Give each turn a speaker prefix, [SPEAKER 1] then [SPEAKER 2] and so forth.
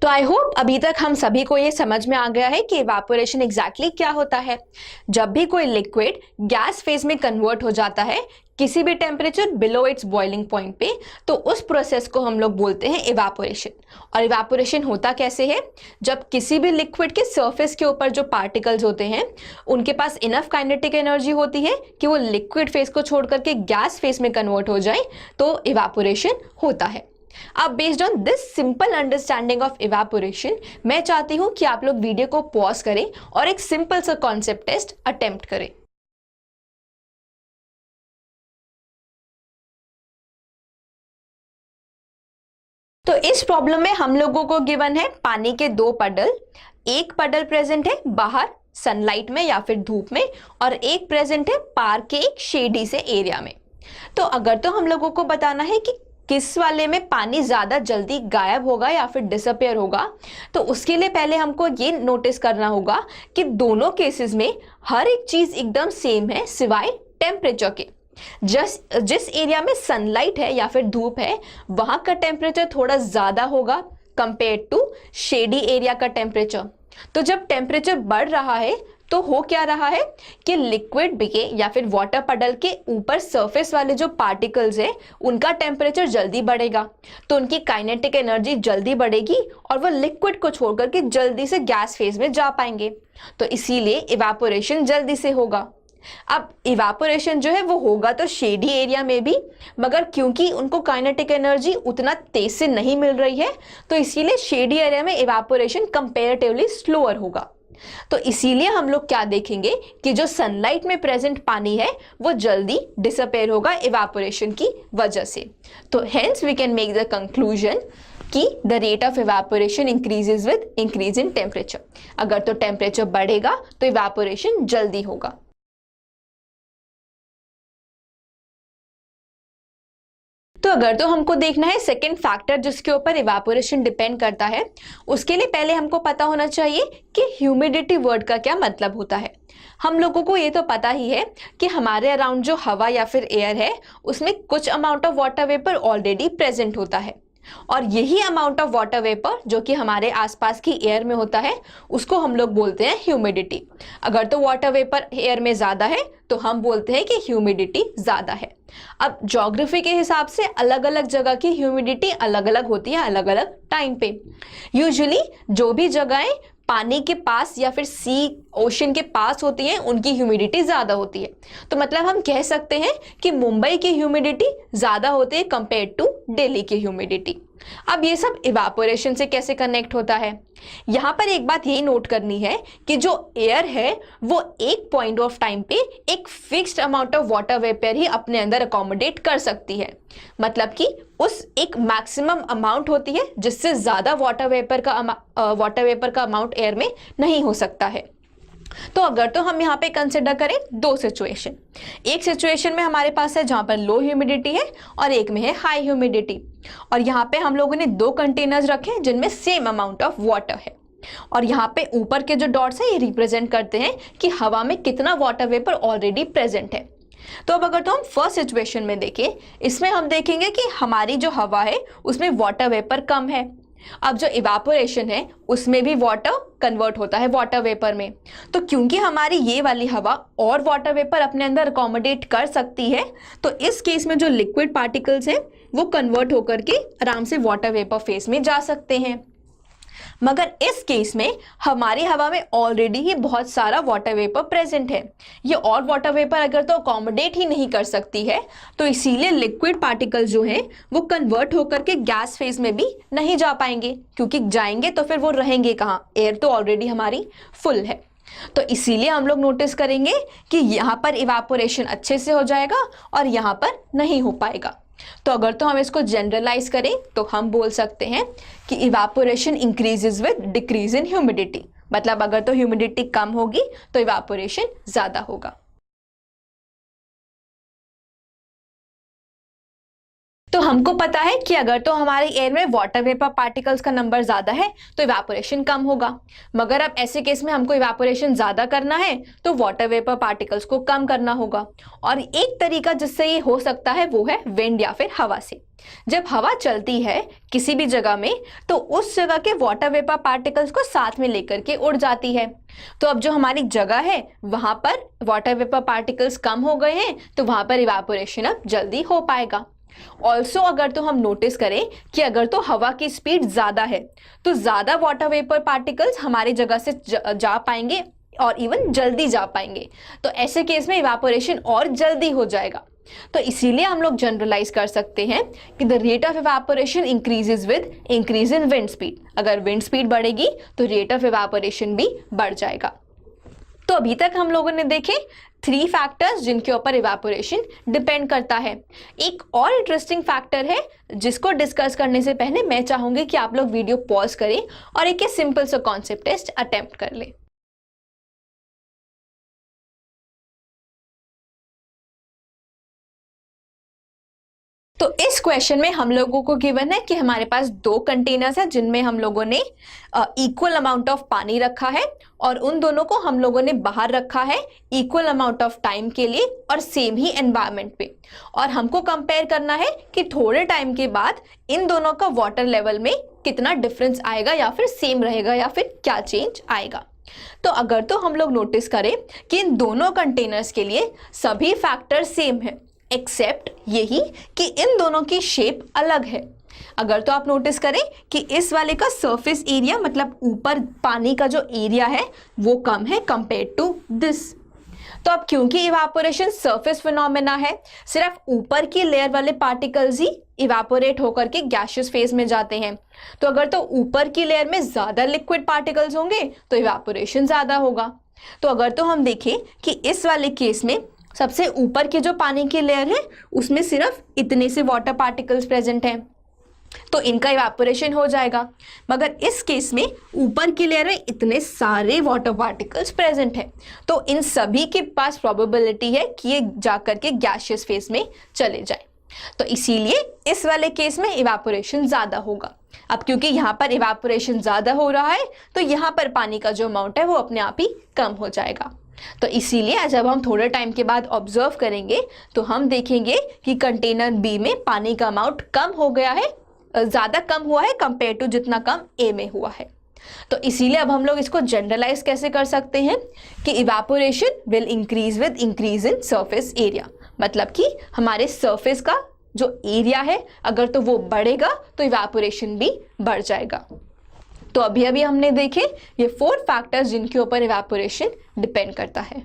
[SPEAKER 1] तो I hope अभी तक हम सभी को ये समझ में आ गया है कि इवापोरेशन एग्जैक्टली क्या होता है। जब भी कोई लिक्विड गैस फेज में कन्वर्ट हो जाता है किसी भी temperature below it's boiling point पे, तो उस प्रोसेस को हम लोग बोलते हैं इवापोरेशन। और इवापोरेशन होता कैसे है? जब किसी भी लिक्विड के सरफेस के ऊपर जो पार्टिकल्स होते हैं उनके पास इनफ काइनेटिक एनर्जी होती है कि वो लिक्विड फेज को छोड़ करके गैस फेज में कन्वर्ट हो जाए, तो इवापोरेशन होता है। अब based on this simple understanding of evaporation मैं चाहती हूं कि आप लोग वीडियो को पॉज करें और एक सिंपल सा कॉन्सेप्ट टेस्ट अटेम्प्ट करें। तो इस प्रॉब्लम में हम लोगों को गिवन है पानी के दो पडल, एक पडल प्रेजेंट है बाहर सनलाइट में या फिर धूप में और एक प्रेजेंट है पार्क के एक शेडी से एरिया में। तो अगर तो हम लोगों को बताना है कि किस वाले में पानी ज्यादा जल्दी गायब होगा या फिर डिसअपियर होगा, तो उसके लिए पहले हमको ये नोटिस करना होगा कि दोनों केसेस में हर एक चीज एकदम सेम है सिवाय टेम्परेचर के। जिस एरिया में सनलाइट है या फिर धूप है वहां का टेम्परेचर थोड़ा ज्यादा होगा कंपेयर टू शेडी एरिया का टेम्परेचर। तो जब टेम्परेचर बढ़ रहा है तो हो क्या रहा है कि लिक्विड के या फिर वाटर पडल के ऊपर सरफेस वाले जो पार्टिकल्स है उनका टेम्परेचर जल्दी बढ़ेगा, तो उनकी काइनेटिक एनर्जी जल्दी बढ़ेगी और वो लिक्विड को छोड़कर के जल्दी से गैस फेज में जा पाएंगे। तो इसीलिए इवापोरेशन जल्दी से होगा। अब इवापोरेशन जो है वो होगा तो शेडी एरिया में भी, मगर क्योंकि उनको काइनेटिक एनर्जी उतना तेज से नहीं मिल रही है तो इसीलिए शेडी एरिया में इवापोरेशन कंपैरेटिवली स्लोअर होगा। तो इसीलिए हम लोग क्या देखेंगे कि जो सनलाइट में प्रेजेंट पानी है वो जल्दी डिसअपेयर होगा इवापोरेशन की वजह से। तो hence we can make the conclusion कि the rate of evaporation increases with increase in temperature. अगर तो टेम्परेचर बढ़ेगा तो इवापोरेशन जल्दी होगा। तो अगर तो हमको देखना है सेकेंड फैक्टर जिसके ऊपर इवापोरेशन डिपेंड करता है, उसके लिए पहले हमको पता होना चाहिए कि ह्यूमिडिटी वर्ड का क्या मतलब होता है। हम लोगों को ये तो पता ही है कि हमारे अराउंड जो हवा या फिर एयर है उसमें कुछ amount of water vapour already present होता है और यही अमाउंट ऑफ वाटर वेपर जो कि हमारे आसपास की एयर में होता है उसको हम लोग बोलते हैं ह्यूमिडिटी। अगर तो वाटर वेपर एयर में ज्यादा है तो हम बोलते हैं कि ह्यूमिडिटी ज्यादा है। अब ज्योग्राफी के हिसाब से अलग अलग जगह की ह्यूमिडिटी अलग अलग होती है अलग अलग टाइम पे। यूजुअली जो भी जगहें पानी के पास या फिर सी ओशन के पास होती हैं उनकी ह्यूमिडिटी ज्यादा होती है। तो मतलब हम कह सकते हैं कि मुंबई की ह्यूमिडिटी ज्यादा होती है कंपेयर टू दिल्ली की ह्यूमिडिटी। अब ये सब इवापोरेशन से कैसे कनेक्ट होता है? यहां पर एक बात ये नोट करनी है कि जो एयर है वो एक पॉइंट ऑफ टाइम पे एक fixed amount of water vapour ही अपने अंदर अकोमोडेट कर सकती है। मतलब कि उस एक मैक्सिमम अमाउंट होती है जिससे ज्यादा वाटर वेपर का अमाउंट एयर में नहीं हो सकता है। तो अगर तो हम यहाँ पे कंसिडर करें दो सिचुएशन, एक सिचुएशन में हमारे पास है जहां पर लो ह्यूमिडिटी है और एक में है हाई ह्यूमिडिटी, और यहाँ पे हम लोगों ने दो कंटेनर्स रखे जिनमें सेम अमाउंट ऑफ वाटर है और यहाँ पे ऊपर के जो डॉट्स हैं ये रिप्रेजेंट करते हैं कि हवा में कितना वाटर वेपर ऑलरेडी प्रेजेंट है। तो अब अगर तो हम फर्स्ट सिचुएशन में देखें, इसमें हम देखेंगे कि हमारी जो हवा है उसमें वाटर वेपर कम है। अब जो इवापोरेशन है उसमें भी वाटर कन्वर्ट होता है वाटर वेपर में, तो क्योंकि हमारी ये वाली हवा और वाटर वेपर अपने अंदर अकोमोडेट कर सकती है तो इस केस में जो लिक्विड पार्टिकल्स हैं वो कन्वर्ट होकर के आराम से वाटर वेपर फेज में जा सकते हैं। मगर इस केस में हमारी हवा में ऑलरेडी ही बहुत सारा वाटर वेपर प्रेजेंट है, ये और वाटर वेपर अगर तो अकोमोडेट ही नहीं कर सकती है तो इसीलिए लिक्विड पार्टिकल्स जो हैं वो कन्वर्ट होकर के गैस फेज में भी नहीं जा पाएंगे, क्योंकि जाएंगे तो फिर वो रहेंगे कहाँ? एयर तो ऑलरेडी हमारी फुल है। तो इसीलिए हम लोग नोटिस करेंगे कि यहाँ पर इवापोरेशन अच्छे से हो जाएगा और यहाँ पर नहीं हो पाएगा। तो अगर तो हम इसको जनरलाइज करें तो हम बोल सकते हैं कि evaporation increases with decrease in humidity. मतलब अगर तो ह्यूमिडिटी कम होगी तो इवापोरेशन ज्यादा होगा। तो हमको पता है कि अगर तो हमारे एयर में वाटर वेपर पार्टिकल्स का नंबर ज्यादा है तो इवापोरेशन कम होगा, मगर अब ऐसे केस में हमको इवापोरेशन ज्यादा करना है तो वाटर वेपर पार्टिकल्स को कम करना होगा। और एक तरीका जिससे ये हो सकता है वो है विंड या फिर हवा से। जब हवा चलती है किसी भी जगह में तो उस जगह के वाटर वेपर पार्टिकल्स को साथ में लेकर के उड़ जाती है। तो अब जो हमारी जगह है वहां पर वाटर वेपर पार्टिकल्स कम हो गए हैं तो वहां पर इवापोरेशन अब जल्दी हो पाएगा। ऑल्सो अगर तो हम नोटिस करें कि अगर तो हवा की स्पीड ज्यादा है तो ज्यादा वाटर वेपर पार्टिकल्स हमारी जगह से जा पाएंगे और इवन जल्दी जा पाएंगे, तो ऐसे केस में इवापोरेशन और जल्दी हो जाएगा। तो इसीलिए हम लोग जनरलाइज कर सकते हैं कि the rate of evaporation increases with increase in wind speed. अगर विंड स्पीड बढ़ेगी तो रेट ऑफ इवापोरेशन भी बढ़ जाएगा। तो अभी तक हम लोगों ने देखे 3 फैक्टर्स जिनके ऊपर इवापोरेशन डिपेंड करता है। एक और इंटरेस्टिंग फैक्टर है जिसको डिस्कस करने से पहले मैं चाहूंगी कि आप लोग वीडियो पॉज करें और एक सिंपल सा कॉन्सेप्ट टेस्ट अटेम्प्ट कर लें। तो इस क्वेश्चन में हम लोगों को गिवन है कि हमारे पास 2 कंटेनर्स हैं जिनमें हम लोगों ने इक्वल अमाउंट ऑफ पानी रखा है और उन दोनों को हम लोगों ने बाहर रखा है इक्वल अमाउंट ऑफ टाइम के लिए और सेम ही एनवायरनमेंट पे। और हमको कंपेयर करना है कि थोड़े टाइम के बाद इन दोनों का वाटर लेवल में कितना डिफरेंस आएगा या फिर सेम रहेगा या फिर क्या चेंज आएगा। तो अगर तो हम लोग नोटिस करें कि इन दोनों कंटेनर्स के लिए सभी फैक्टर सेम है एक्सेप्ट यही कि इन दोनों की शेप अलग है। अगर तो आप नोटिस करें कि इस वाले का सरफेस एरिया मतलब ऊपर पानी का जो एरिया है वो कम है कंपेयर टू दिस। तो अब क्योंकि इवापोरेशन सरफेस फिनोमेना है, सिर्फ ऊपर की लेयर वाले पार्टिकल्स ही इवापोरेट होकर के गैसियस फेज में जाते हैं। तो अगर तो ऊपर की लेयर में ज्यादा लिक्विड पार्टिकल्स होंगे तो इवापोरेशन ज्यादा होगा। तो अगर तो हम देखें कि इस वाले केस में सबसे ऊपर की जो पानी की लेयर है उसमें सिर्फ इतने से वाटर पार्टिकल्स प्रेजेंट हैं तो इनका इवापोरेशन हो जाएगा, मगर इस केस में ऊपर की लेयर में इतने सारे वाटर पार्टिकल्स प्रेजेंट हैं तो इन सभी के पास प्रोबेबिलिटी है कि ये जाकर के गैसियस फेज में चले जाए। तो इसीलिए इस वाले केस में इवापोरेशन ज्यादा होगा। अब क्योंकि यहाँ पर इवापोरेशन ज्यादा हो रहा है तो यहाँ पर पानी का जो अमाउंट है वो अपने आप ही कम हो जाएगा। तो इसीलिए जब हम थोड़े टाइम के बाद ऑब्जर्व करेंगे तो हम देखेंगे कि कंटेनर बी में पानी का अमाउंट कम हो गया है, ज्यादा कम हुआ है कंपेयर टू जितना कम ए में हुआ है। तो इसीलिए अब हम लोग इसको जनरलाइज कैसे कर सकते हैं कि evaporation will increase with increase in surface area, मतलब कि हमारे सरफेस का जो एरिया है अगर तो वो बढ़ेगा तो इवापोरेशन भी बढ़ जाएगा। तो अभी हमने देखे ये 4 फैक्टर्स जिनके ऊपर इवापोरेशन डिपेंड करता है।